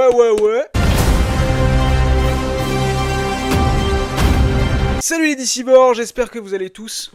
Ouais. Salut les Dicivores, j'espère que vous allez tous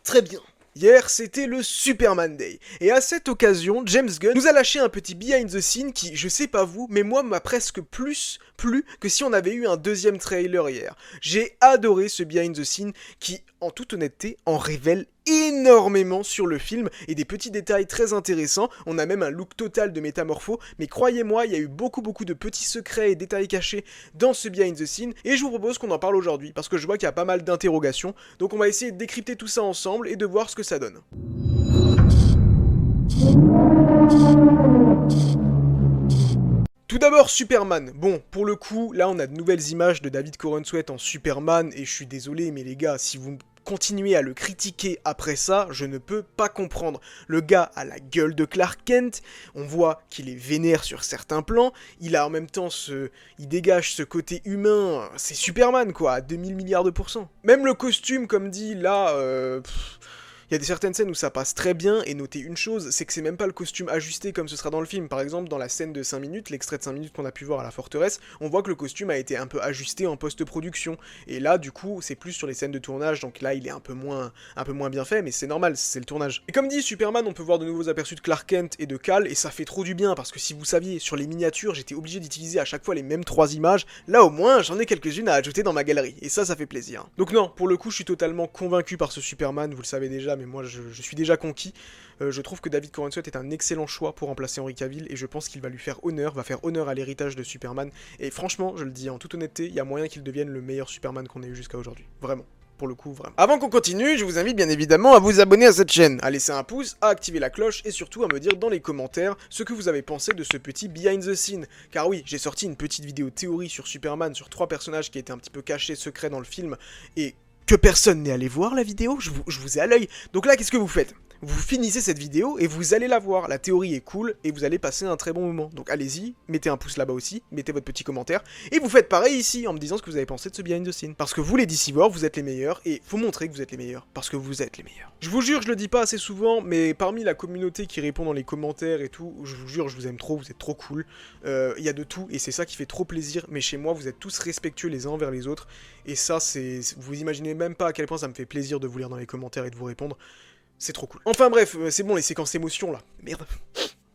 très bien. Hier, c'était le Superman Day, et à cette occasion, James Gunn nous a lâché un petit behind the scene qui, je sais pas vous, mais moi m'a presque plus plu que si on avait eu un deuxième trailer hier. J'ai adoré ce behind the scene qui, en toute honnêteté, en révèle énormément sur le film et des petits détails très intéressants. On a même un look total de Métamorpho, mais croyez-moi, il y a eu beaucoup de petits secrets et détails cachés dans ce behind the scene, et je vous propose qu'on en parle aujourd'hui, parce que je vois qu'il y a pas mal d'interrogations, donc on va essayer de décrypter tout ça ensemble et de voir ce que ça donne. Tout d'abord, Superman. Bon, pour le coup, là on a de nouvelles images de David Corenswet en Superman, et je suis désolé, mais les gars, si vous continuez à le critiquer après ça, je ne peux pas comprendre. Le gars a la gueule de Clark Kent, on voit qu'il est vénère sur certains plans, il a en même temps il dégage ce côté humain, c'est Superman quoi, à 2000 milliards de pourcents. Même le costume, comme dit là, il y a des certaines scènes où ça passe très bien, et notez une chose, c'est que c'est même pas le costume ajusté comme ce sera dans le film. Par exemple, dans la scène de 5 minutes, l'extrait de 5 minutes qu'on a pu voir à la forteresse, on voit que le costume a été un peu ajusté en post-production. Et là, du coup, c'est plus sur les scènes de tournage, donc là, il est un peu moins bien fait, mais c'est normal, c'est le tournage. Et comme dit Superman, on peut voir de nouveaux aperçus de Clark Kent et de Kal, et ça fait trop du bien, parce que si vous saviez, sur les miniatures, j'étais obligé d'utiliser à chaque fois les mêmes 3 images, là au moins, j'en ai quelques-unes à ajouter dans ma galerie, et ça fait plaisir. Donc non, pour le coup, je suis totalement convaincu par ce Superman, vous le savez déjà, mais moi je suis déjà conquis. Je trouve que David Corenswet est un excellent choix pour remplacer Henry Cavill, et je pense qu'il va faire honneur à l'héritage de Superman, et franchement, je le dis en toute honnêteté, il y a moyen qu'il devienne le meilleur Superman qu'on ait eu jusqu'à aujourd'hui, vraiment. Pour le coup, vraiment. Avant qu'on continue, je vous invite bien évidemment à vous abonner à cette chaîne, à laisser un pouce, à activer la cloche, et surtout à me dire dans les commentaires ce que vous avez pensé de ce petit behind the scene. Car oui, j'ai sorti une petite vidéo théorie sur Superman, sur 3 personnages qui étaient un petit peu cachés, secrets dans le film, et que personne n'est allé voir la vidéo, je vous ai à l'œil. Donc là, qu'est-ce que vous faites ? Vous finissez cette vidéo et vous allez la voir. La théorie est cool et vous allez passer un très bon moment. Donc allez-y, mettez un pouce là-bas aussi, mettez votre petit commentaire, et vous faites pareil ici en me disant ce que vous avez pensé de ce behind the scene. Parce que vous les Dicivores, vous êtes les meilleurs, et faut montrer que vous êtes les meilleurs. Parce que vous êtes les meilleurs. Je vous jure, je le dis pas assez souvent, mais parmi la communauté qui répond dans les commentaires et tout, je vous jure, je vous aime trop, vous êtes trop cool. Il y a de tout, et c'est ça qui fait trop plaisir, mais chez moi, vous êtes tous respectueux les uns envers les autres, et ça, vous imaginez même pas à quel point ça me fait plaisir de vous lire dans les commentaires et de vous répondre. C'est trop cool. Enfin bref, c'est bon les séquences émotions là. Merde.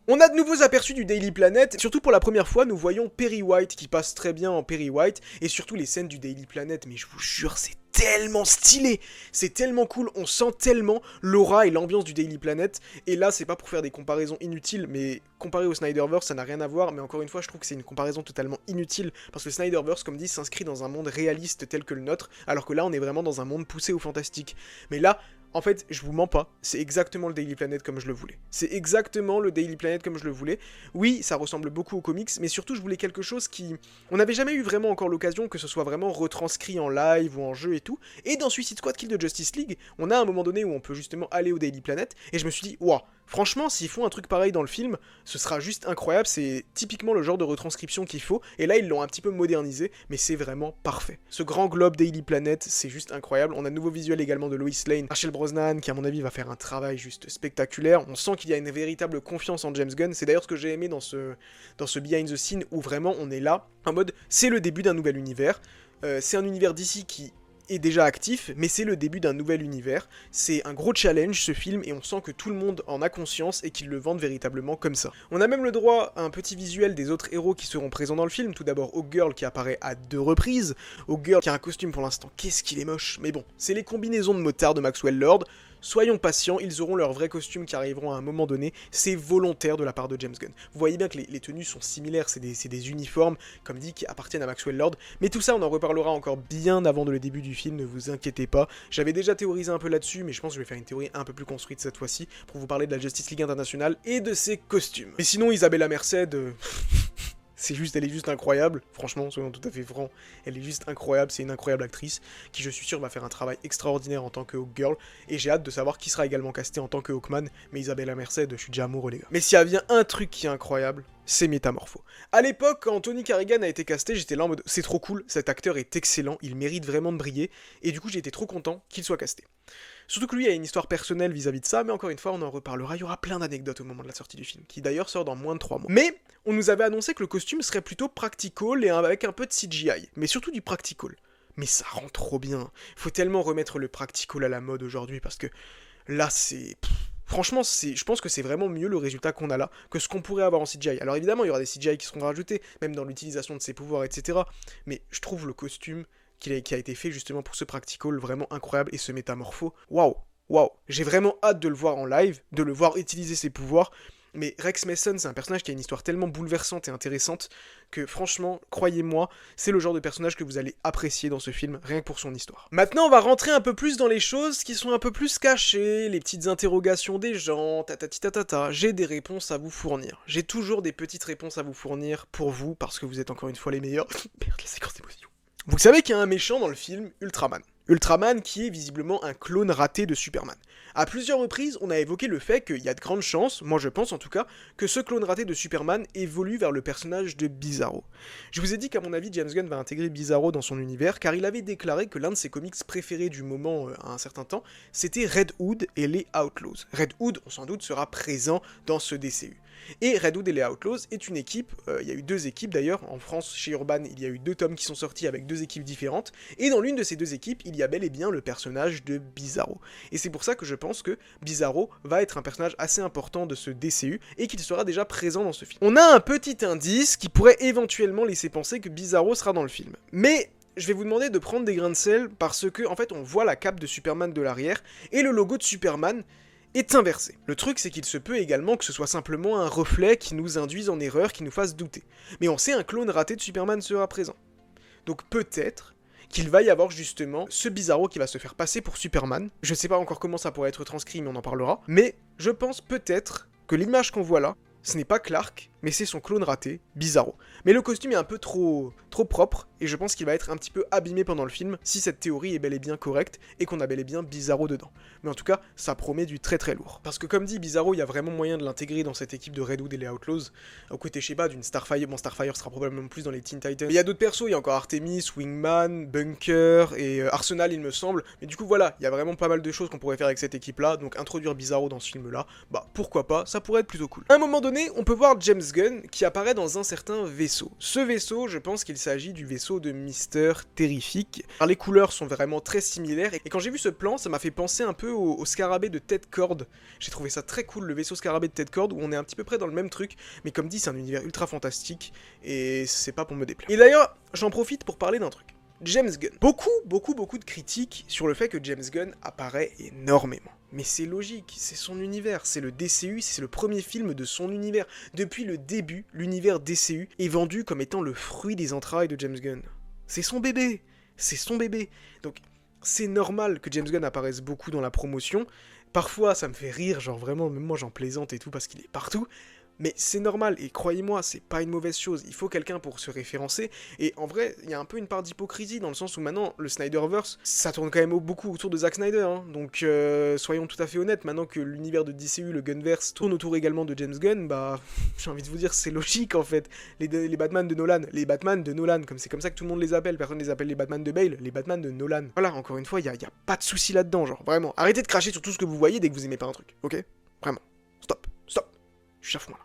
On a de nouveaux aperçus du Daily Planet, surtout pour la première fois, nous voyons Perry White qui passe très bien en Perry White, et surtout les scènes du Daily Planet, mais je vous jure, c'est tellement stylé, c'est tellement cool, on sent tellement l'aura et l'ambiance du Daily Planet, et là c'est pas pour faire des comparaisons inutiles, mais comparé au Snyderverse ça n'a rien à voir, mais encore une fois je trouve que c'est une comparaison totalement inutile, parce que le Snyderverse comme dit s'inscrit dans un monde réaliste tel que le nôtre, alors que là on est vraiment dans un monde poussé au fantastique, mais là en fait, je vous mens pas, c'est exactement le Daily Planet comme je le voulais. C'est exactement le Daily Planet comme je le voulais. Oui, ça ressemble beaucoup aux comics, mais surtout je voulais quelque chose qui... On n'avait jamais eu vraiment encore l'occasion que ce soit vraiment retranscrit en live ou en jeu et tout. Et dans Suicide Squad Kill the Justice League, on a un moment donné où on peut justement aller au Daily Planet, et je me suis dit, waouh, franchement, s'ils font un truc pareil dans le film, ce sera juste incroyable, c'est typiquement le genre de retranscription qu'il faut, et là ils l'ont un petit peu modernisé, mais c'est vraiment parfait. Ce grand globe Daily Planet, c'est juste incroyable, on a de nouveaux visuels également de Lois Lane, Rachel Brosnan, qui à mon avis va faire un travail juste spectaculaire, on sent qu'il y a une véritable confiance en James Gunn, c'est d'ailleurs ce que j'ai aimé dans ce behind the scene, où vraiment on est là, en mode, c'est le début d'un nouvel univers, c'est un univers d'ici qui est déjà actif, mais c'est le début d'un nouvel univers, c'est un gros challenge ce film, et on sent que tout le monde en a conscience et qu'ils le vendent véritablement comme ça. On a même le droit à un petit visuel des autres héros qui seront présents dans le film, tout d'abord Hawkgirl qui apparaît à 2 reprises, Hawkgirl qui a un costume pour l'instant, qu'est-ce qu'il est moche, mais bon, c'est les combinaisons de motards de Maxwell Lord. Soyons patients, ils auront leurs vrais costumes qui arriveront à un moment donné, c'est volontaire de la part de James Gunn. Vous voyez bien que les tenues sont similaires, c'est des uniformes, comme dit, qui appartiennent à Maxwell Lord, mais tout ça on en reparlera encore bien avant le début du film, ne vous inquiétez pas. J'avais déjà théorisé un peu là-dessus, mais je pense que je vais faire une théorie un peu plus construite cette fois-ci, pour vous parler de la Justice League Internationale et de ses costumes. Mais sinon, Isabella Merced... elle est juste incroyable, franchement, soyons tout à fait francs, elle est juste incroyable, c'est une incroyable actrice, qui je suis sûr va faire un travail extraordinaire en tant que Hawkgirl, et j'ai hâte de savoir qui sera également casté en tant que Hawkman, mais Isabella Merced, je suis déjà amoureux les gars. Mais s'il y a bien un truc qui est incroyable, c'est Métamorpho. À l'époque, quand Tony Carrigan a été casté, j'étais là en mode, c'est trop cool, cet acteur est excellent, il mérite vraiment de briller, et du coup j'ai été trop content qu'il soit casté. Surtout que lui a une histoire personnelle vis-à-vis de ça, mais encore une fois, on en reparlera, il y aura plein d'anecdotes au moment de la sortie du film, qui d'ailleurs sort dans moins de 3 mois. Mais, on nous avait annoncé que le costume serait plutôt practical et avec un peu de CGI, mais surtout du practical. Mais ça rend trop bien. Faut tellement remettre le practical à la mode aujourd'hui, parce que là, c'est... Franchement, je pense que c'est vraiment mieux le résultat qu'on a là que ce qu'on pourrait avoir en CGI. Alors évidemment, il y aura des CGI qui seront rajoutés, même dans l'utilisation de ses pouvoirs, etc. Mais je trouve le costume qui a été fait justement pour ce practical vraiment incroyable et ce métamorpho. Waouh, waouh. J'ai vraiment hâte de le voir en live, de le voir utiliser ses pouvoirs. Mais Rex Mason, c'est un personnage qui a une histoire tellement bouleversante et intéressante que franchement, croyez-moi, c'est le genre de personnage que vous allez apprécier dans ce film, rien que pour son histoire. Maintenant, on va rentrer un peu plus dans les choses qui sont un peu plus cachées, les petites interrogations des gens, tatati. J'ai des réponses à vous fournir. J'ai toujours des petites réponses à vous fournir pour vous, parce que vous êtes encore une fois les meilleurs. Merde, la séquence d'émotion. Vous savez qu'il y a un méchant dans le film, Ultraman. Ultraman qui est visiblement un clone raté de Superman. À plusieurs reprises, on a évoqué le fait qu'il y a de grandes chances, moi je pense en tout cas, que ce clone raté de Superman évolue vers le personnage de Bizarro. Je vous ai dit qu'à mon avis, James Gunn va intégrer Bizarro dans son univers, car il avait déclaré que l'un de ses comics préférés du moment à un certain temps, c'était Red Hood et les Outlaws. Red Hood, on s'en doute, sera présent dans ce DCU. Et Red Hood et les Outlaws est une équipe, il y a eu 2 équipes d'ailleurs, en France chez Urban il y a eu 2 tomes qui sont sortis avec 2 équipes différentes, et dans l'une de ces 2 équipes il y a bel et bien le personnage de Bizarro. Et c'est pour ça que je pense que Bizarro va être un personnage assez important de ce DCU, et qu'il sera déjà présent dans ce film. On a un petit indice qui pourrait éventuellement laisser penser que Bizarro sera dans le film. Mais je vais vous demander de prendre des grains de sel, parce que en fait on voit la cape de Superman de l'arrière, et le logo de Superman est inversé. Le truc, c'est qu'il se peut également que ce soit simplement un reflet qui nous induise en erreur, qui nous fasse douter. Mais on sait un clone raté de Superman sera présent. Donc peut-être qu'il va y avoir justement ce Bizarro qui va se faire passer pour Superman. Je sais pas encore comment ça pourrait être transcrit, mais on en parlera. Mais je pense peut-être que l'image qu'on voit là, ce n'est pas Clark, mais c'est son clone raté, Bizarro. Mais le costume est un peu trop propre, et je pense qu'il va être un petit peu abîmé pendant le film, si cette théorie est bel et bien correcte, et qu'on a bel et bien Bizarro dedans. Mais en tout cas, ça promet du très très lourd. Parce que comme dit, Bizarro, il y a vraiment moyen de l'intégrer dans cette équipe de Red Hood et les Outlaws, aux côtés, je sais pas, d'une Starfire. Bon, Starfire sera probablement plus dans les Teen Titans. Mais il y a d'autres persos, il y a encore Artemis, Wingman, Bunker, et Arsenal, il me semble. Mais du coup, voilà, il y a vraiment pas mal de choses qu'on pourrait faire avec cette équipe-là, donc introduire Bizarro dans ce film-là, bah pourquoi pas, ça pourrait être plutôt cool. À un moment donné, on peut voir James Gunn qui apparaît dans un certain vaisseau. Ce vaisseau, je pense qu'il s'agit du vaisseau de Mister Terrific. Alors, les couleurs sont vraiment très similaires, et quand j'ai vu ce plan, ça m'a fait penser un peu au scarabée de Ted Cord. J'ai trouvé ça très cool, le vaisseau scarabée de Ted Cord, où on est un petit peu près dans le même truc, mais comme dit, c'est un univers ultra fantastique, et c'est pas pour me déplaire. Et d'ailleurs, j'en profite pour parler d'un truc. James Gunn. Beaucoup de critiques sur le fait que James Gunn apparaît énormément. Mais c'est logique, c'est son univers, c'est le DCU, c'est le premier film de son univers. Depuis le début, l'univers DCU est vendu comme étant le fruit des entrailles de James Gunn. C'est son bébé, c'est son bébé. Donc c'est normal que James Gunn apparaisse beaucoup dans la promotion. Parfois ça me fait rire, genre vraiment, même moi j'en plaisante et tout parce qu'il est partout. Mais c'est normal, et croyez-moi, c'est pas une mauvaise chose, il faut quelqu'un pour se référencer, et en vrai, il y a un peu une part d'hypocrisie, dans le sens où maintenant, le Snyderverse, ça tourne quand même beaucoup autour de Zack Snyder, hein. Donc soyons tout à fait honnêtes, maintenant que l'univers de DCU, le Gunverse, tourne autour également de James Gunn, bah, j'ai envie de vous dire, c'est logique en fait, les Batman de Nolan, comme c'est comme ça que tout le monde les appelle, personne les appelle les Batman de Bale, les Batman de Nolan. Voilà, encore une fois, il y a pas de souci là-dedans, genre, vraiment, arrêtez de cracher sur tout ce que vous voyez dès que vous aimez pas un truc, ok? Vraiment, stop.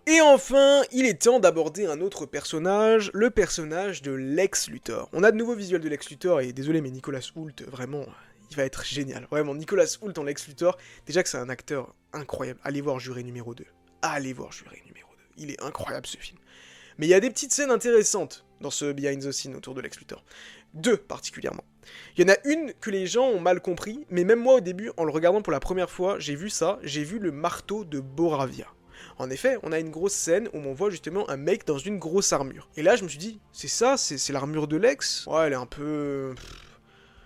Et enfin, il est temps d'aborder un autre personnage, le personnage de Lex Luthor. On a de nouveaux visuels de Lex Luthor, et désolé mais Nicolas Hoult, vraiment, il va être génial. Vraiment, Nicolas Hoult en Lex Luthor, déjà que c'est un acteur incroyable. Allez voir Juré numéro 2. Allez voir Juré numéro 2. Il est incroyable ce film. Mais il y a des petites scènes intéressantes dans ce behind the scene autour de Lex Luthor. 2 particulièrement. Il y en a une que les gens ont mal compris, mais même moi au début, en le regardant pour la première fois, j'ai vu ça, j'ai vu le marteau de Boravia. En effet, on a une grosse scène où on voit justement un mec dans une grosse armure. Et là, je me suis dit, c'est ça, c'est l'armure de Lex? Ouais, elle est un peu...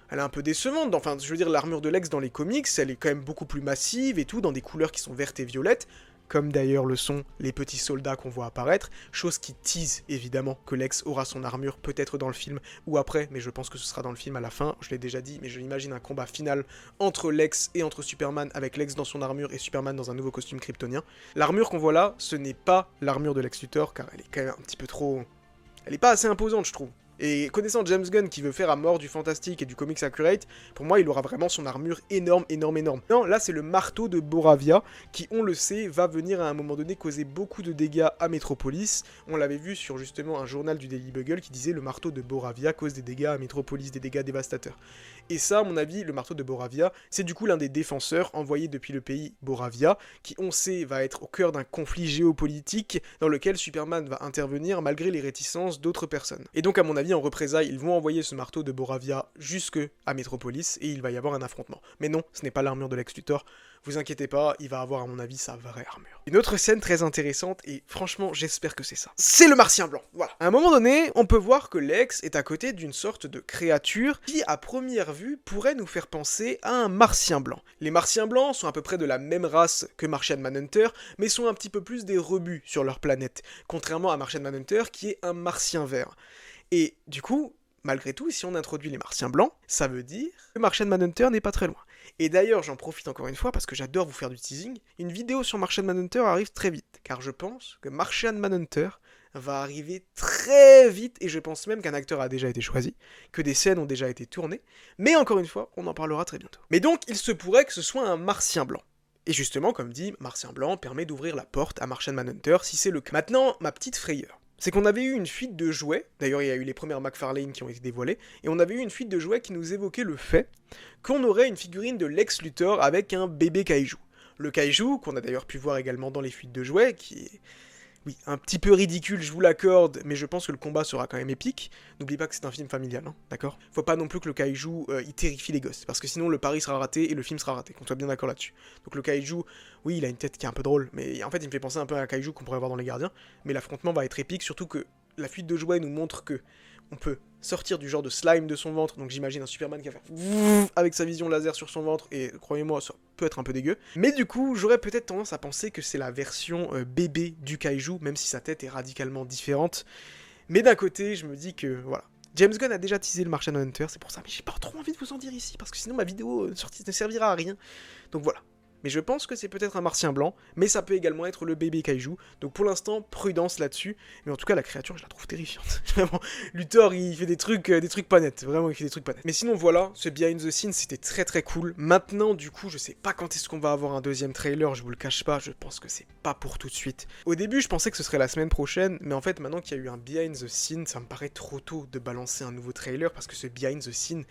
Elle est un peu décevante, enfin, je veux dire, l'armure de Lex dans les comics, elle est quand même beaucoup plus massive et tout, dans des couleurs qui sont vertes et violettes, comme d'ailleurs le sont les petits soldats qu'on voit apparaître, chose qui tease évidemment que Lex aura son armure peut-être dans le film ou après, mais je pense que ce sera dans le film à la fin, je l'ai déjà dit, mais je l'imagine un combat final entre Lex et entre Superman, avec Lex dans son armure et Superman dans un nouveau costume kryptonien. L'armure qu'on voit là, ce n'est pas l'armure de Lex Luthor, car elle est quand même un petit peu trop... Elle est pas assez imposante, je trouve. Et connaissant James Gunn qui veut faire à mort du fantastique et du comics accurate, pour moi il aura vraiment son armure énorme. Non, là c'est le marteau de Boravia qui, on le sait, va venir à un moment donné causer beaucoup de dégâts à Metropolis. On l'avait vu sur justement un journal du Daily Bugle qui disait le marteau de Boravia cause des dégâts à Metropolis, des dégâts dévastateurs. Et ça, à mon avis, le marteau de Boravia, c'est du coup l'un des défenseurs envoyés depuis le pays Boravia, qui on sait va être au cœur d'un conflit géopolitique dans lequel Superman va intervenir malgré les réticences d'autres personnes. Et donc à mon avis, en représailles, ils vont envoyer ce marteau de Boravia jusque à Metropolis et il va y avoir un affrontement. Mais non, ce n'est pas l'armure de Lex Luthor. Vous inquiétez pas, il va avoir à mon avis sa vraie armure. Une autre scène très intéressante, et franchement j'espère que c'est ça. C'est le Martien Blanc, voilà. À un moment donné, on peut voir que Lex est à côté d'une sorte de créature qui, à première vue, pourrait nous faire penser à un Martien Blanc. Les Martiens Blancs sont à peu près de la même race que Martian Manhunter, mais sont un petit peu plus des rebuts sur leur planète, contrairement à Martian Manhunter qui est un Martien vert. Et du coup, malgré tout, si on introduit les Martiens Blancs, ça veut dire que Martian Manhunter n'est pas très loin. Et d'ailleurs, j'en profite encore une fois parce que j'adore vous faire du teasing, une vidéo sur Martian Manhunter arrive très vite, car je pense que Martian Manhunter va arriver très vite, et je pense même qu'un acteur a déjà été choisi, que des scènes ont déjà été tournées, mais encore une fois, on en parlera très bientôt. Mais donc, il se pourrait que ce soit un Martien Blanc. Et justement, comme dit, Martien Blanc permet d'ouvrir la porte à Martian Manhunter si c'est le cas. Maintenant, ma petite frayeur. C'est qu'on avait eu une fuite de jouets, d'ailleurs il y a eu les premières McFarlane qui ont été dévoilées, et on avait eu une fuite de jouets qui nous évoquait le fait qu'on aurait une figurine de Lex Luthor avec un bébé kaiju. Le kaiju, qu'on a d'ailleurs pu voir également dans les fuites de jouets, qui est, oui, un petit peu ridicule, je vous l'accorde, mais je pense que le combat sera quand même épique. N'oublie pas que c'est un film familial, hein, d'accord ? Faut pas non plus que le kaiju, il terrifie les gosses, parce que sinon le pari sera raté et le film sera raté, qu'on soit bien d'accord là-dessus. Donc le kaiju, oui, il a une tête qui est un peu drôle, mais en fait il me fait penser un peu à un kaiju qu'on pourrait voir dans Les Gardiens, mais l'affrontement va être épique, surtout que la fuite de jouets nous montre que on peut sortir du genre de slime de son ventre, donc j'imagine un Superman qui va faire avec sa vision laser sur son ventre, et croyez-moi, ça peut être un peu dégueu. Mais du coup, j'aurais peut-être tendance à penser que c'est la version bébé du kaiju, même si sa tête est radicalement différente. Mais d'un côté, je me dis que, voilà. James Gunn a déjà teasé le Martian Manhunter, c'est pour ça, mais j'ai pas trop envie de vous en dire ici, parce que sinon ma vidéo ne servira à rien. Donc voilà. Mais je pense que c'est peut-être un Martien Blanc, mais ça peut également être le bébé kaiju, donc pour l'instant, prudence là-dessus, mais en tout cas, la créature, je la trouve terrifiante. Vraiment, Luthor, il fait des trucs pas nets, vraiment, il fait des trucs pas nets. Mais sinon, voilà, ce Behind the Scenes, c'était très très cool. Maintenant, du coup, je sais pas quand est-ce qu'on va avoir un deuxième trailer, je vous le cache pas, je pense que c'est pas pour tout de suite. Au début, je pensais que ce serait la semaine prochaine, mais en fait, maintenant qu'il y a eu un Behind the Scenes, ça me paraît trop tôt de balancer un nouveau trailer, parce que ce Behind the Scenes,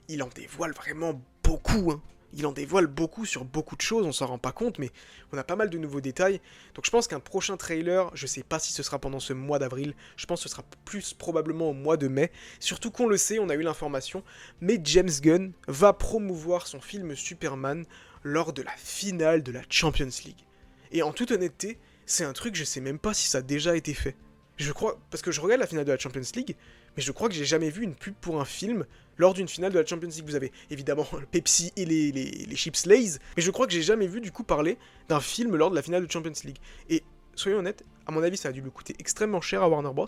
il en dévoile vraiment beaucoup, hein. Il en dévoile beaucoup sur beaucoup de choses, on s'en rend pas compte, mais on a pas mal de nouveaux détails. Donc je pense qu'un prochain trailer, je sais pas si ce sera pendant ce mois d'avril, je pense que ce sera plus probablement au mois de mai. Surtout qu'on le sait, on a eu l'information, mais James Gunn va promouvoir son film Superman lors de la finale de la Champions League. Et en toute honnêteté, c'est un truc, je sais même pas si ça a déjà été fait. Je crois, parce que je regarde la finale de la Champions League, mais je crois que j'ai jamais vu une pub pour un film lors d'une finale de la Champions League. Vous avez évidemment le Pepsi et les chips Lay's, mais je crois que j'ai jamais vu du coup parler d'un film lors de la finale de Champions League. Et soyons honnêtes, à mon avis ça a dû lui coûter extrêmement cher à Warner Bros,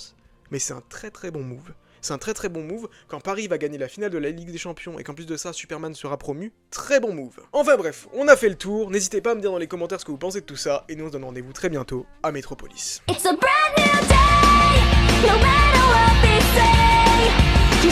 mais c'est un très très bon move. C'est un très très bon move, quand Paris va gagner la finale de la Ligue des Champions et qu'en plus de ça, Superman sera promu, très bon move. Enfin bref, on a fait le tour, n'hésitez pas à me dire dans les commentaires ce que vous pensez de tout ça, et nous on se donne rendez-vous très bientôt à Metropolis. It's a brand new day, no matter what they say, you